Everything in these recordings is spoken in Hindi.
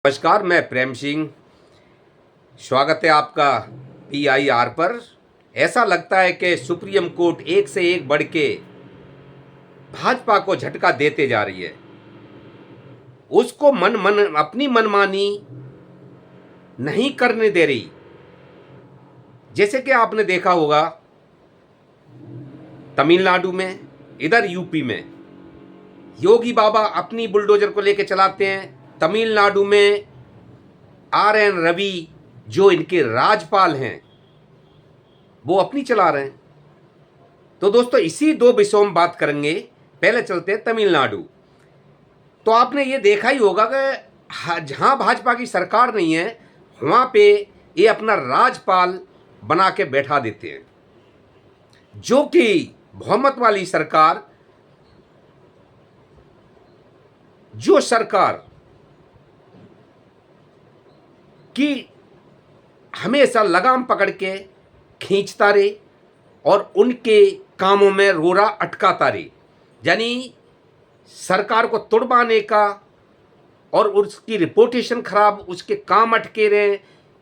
नमस्कार, मैं प्रेम सिंह। स्वागत है आपका PIR पर। ऐसा लगता है कि सुप्रीम कोर्ट एक से एक बढ़ के भाजपा को झटका देते जा रही है। उसको अपनी मनमानी नहीं करने दे रही। जैसे कि आपने देखा होगा तमिलनाडु में, इधर यूपी में योगी बाबा अपनी बुलडोजर को लेकर चलाते हैं। तमिलनाडु में RN रवि जो इनके राज्यपाल हैं वो अपनी चला रहे हैं। तो दोस्तों इसी दो विषयों में बात करेंगे। पहले चलते हैं तमिलनाडु। तो आपने ये देखा ही होगा कि जहां भाजपा की सरकार नहीं है वहां पे ये अपना राज्यपाल बना के बैठा देते हैं, जो कि बहुमत वाली सरकार, जो सरकार की हमेशा लगाम पकड़ के खींचता रहे और उनके कामों में रोड़ा अटकाता रहे, यानी सरकार को तुड़वाने का और उसकी रिपोर्टेशन खराब, उसके काम अटके रहे,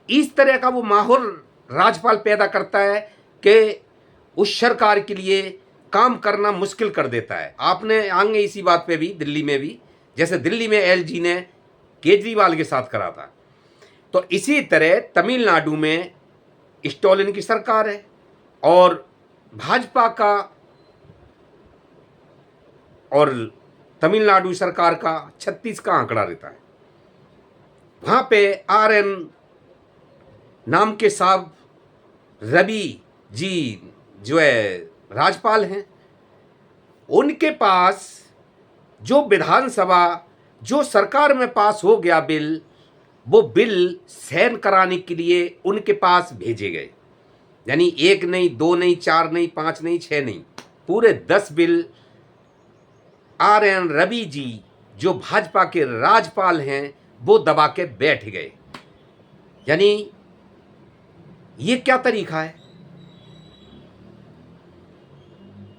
इस तरह का वो माहौल राज्यपाल पैदा करता है कि उस सरकार के लिए काम करना मुश्किल कर देता है। आपने आगे इसी बात पे भी दिल्ली में भी, जैसे दिल्ली में LG ने केजरीवाल के साथ करा था, तो इसी तरह तमिलनाडु में स्टॉलिन की सरकार है और भाजपा का और तमिलनाडु सरकार का 36 का आंकड़ा रहता है। वहां पे RN नाम के साहब रवि जी जो है राज्यपाल हैं, उनके पास जो विधानसभा, जो सरकार में पास हो गया बिल, वो बिल साइन कराने के लिए उनके पास भेजे गए। यानी 1 नहीं, 2 नहीं, 4 नहीं, 5 नहीं, 6 नहीं, पूरे 10 बिल RN रवि जी जो भाजपा के राज्यपाल हैं वो दबा के बैठ गए। यानी ये क्या तरीका है?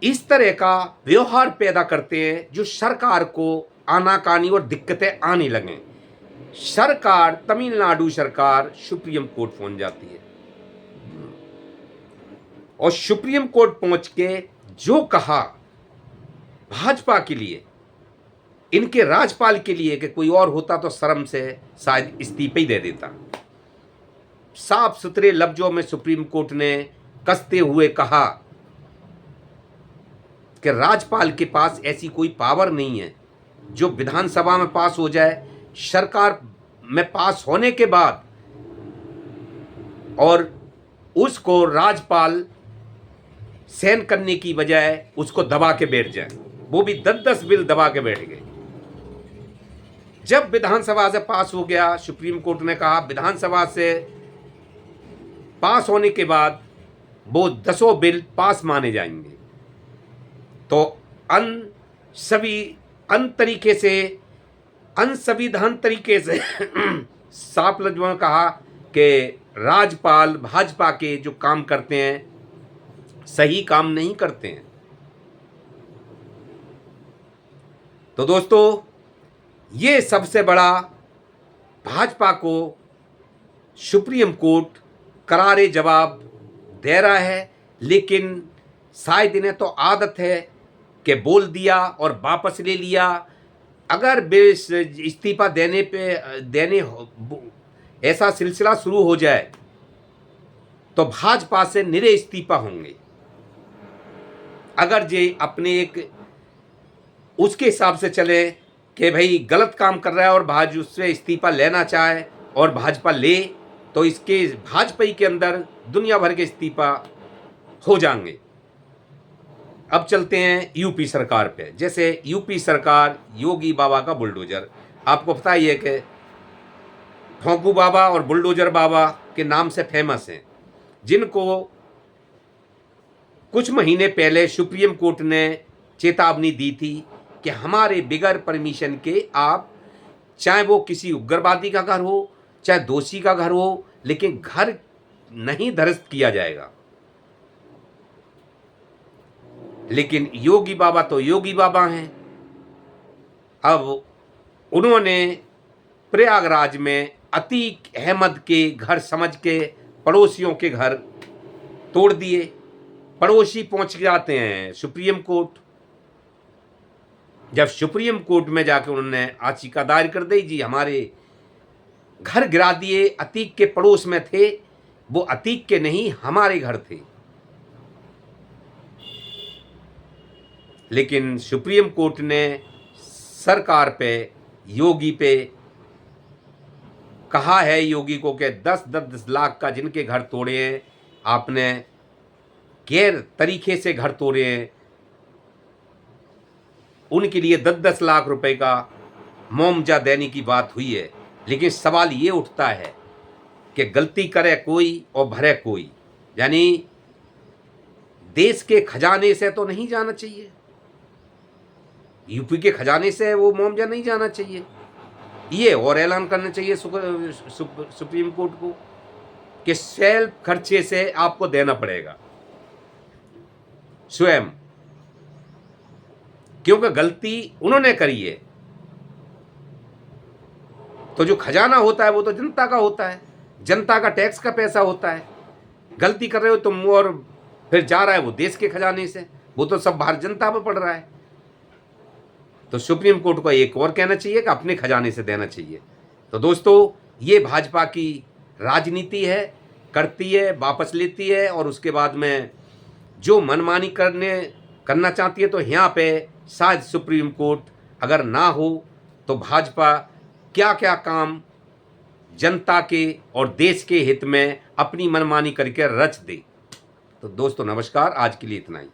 इस तरह का व्यवहार पैदा करते हैं जो सरकार को आनाकानी और दिक्कतें आने लगें। सरकार, तमिलनाडु सरकार सुप्रीम कोर्ट पहुंच जाती है और सुप्रीम कोर्ट पहुंच के जो कहा भाजपा के लिए, इनके राज्यपाल के लिए, कि कोई और होता तो शर्म से शायद इस्तीफे ही दे देता। साफ सुथरे लफ्जों में सुप्रीम कोर्ट ने कसते हुए कहा कि राज्यपाल के पास ऐसी कोई पावर नहीं है जो विधानसभा में पास हो जाए, सरकार में पास होने के बाद और उसको राज्यपाल साइन करने की बजाय उसको दबा के बैठ जाए। वो भी 10-10 बिल दबा के बैठ गए। जब विधानसभा से पास हो गया, सुप्रीम कोर्ट ने कहा विधानसभा से पास होने के बाद वो 10 बिल पास माने जाएंगे। तो अनसंविधान तरीके से साफ लफ्जों में कहा कि राज्यपाल भाजपा के जो काम करते हैं सही काम नहीं करते हैं। तो दोस्तों ये सबसे बड़ा भाजपा को सुप्रीम कोर्ट करारे जवाब दे रहा है, लेकिन शायद इन्हें तो आदत है कि बोल दिया और वापस ले लिया। अगर इस्तीफा देने ऐसा सिलसिला शुरू हो जाए तो भाजपा से निरे इस्तीफा होंगे। अगर जे अपने एक उसके हिसाब से चले कि भाई गलत काम कर रहा है और भाजपा उससे इस्तीफा लेना चाहे और भाजपा ले, तो इसके भाजपा के अंदर दुनिया भर के इस्तीफा हो जाएंगे। अब चलते हैं यूपी सरकार पे। जैसे यूपी सरकार योगी बाबा का बुलडोजर, आपको पता ही है कि ठोंकू बाबा और बुलडोजर बाबा के नाम से फेमस हैं, जिनको कुछ महीने पहले सुप्रीम कोर्ट ने चेतावनी दी थी कि हमारे बिगैर परमिशन के आप, चाहे वो किसी उग्रवादी का घर हो, चाहे दोषी का घर हो, लेकिन घर नहीं ध्वस्त किया जाएगा। लेकिन योगी बाबा तो योगी बाबा हैं। अब उन्होंने प्रयागराज में अतीक अहमद के घर समझ के पड़ोसियों के घर तोड़ दिए। पड़ोसी पहुंच जाते हैं सुप्रीम कोर्ट। जब सुप्रीम कोर्ट में जाकर उन्होंने याचिका दायर कर दी, जी हमारे घर गिरा दिए, अतीक के पड़ोस में थे, वो अतीक के नहीं हमारे घर थे। लेकिन सुप्रीम कोर्ट ने सरकार पे, योगी पे कहा है, योगी को कि 10-10 लाख का जिनके घर तोड़े हैं, आपने गैर तरीके से घर तोड़े हैं, उनके लिए 10-10 लाख रुपए का मुआवजा देने की बात हुई है। लेकिन सवाल ये उठता है कि गलती करे कोई और भरे कोई, यानी देश के खजाने से तो नहीं जाना चाहिए, यूपी के खजाने से वो मुआवजा नहीं जाना चाहिए। ये और ऐलान करना चाहिए सुप्रीम कोर्ट को कि सेल्फ खर्चे से आपको देना पड़ेगा स्वयं, क्योंकि गलती उन्होंने करी है। तो जो खजाना होता है वो तो जनता का होता है, जनता का टैक्स का पैसा होता है। गलती कर रहे हो तुम और फिर जा रहा है वो देश के खजाने से, वो तो सब बाहर जनता पे पड़ रहा है। तो सुप्रीम कोर्ट को एक और कहना चाहिए कि अपने खजाने से देना चाहिए। तो दोस्तों, ये भाजपा की राजनीति है, करती है, वापस लेती है, और उसके बाद में जो मनमानी करना चाहती है। तो यहाँ पे शायद सुप्रीम कोर्ट अगर ना हो तो भाजपा क्या क्या काम जनता के और देश के हित में अपनी मनमानी करके रच दे। तो दोस्तों नमस्कार, आज के लिए इतना ही।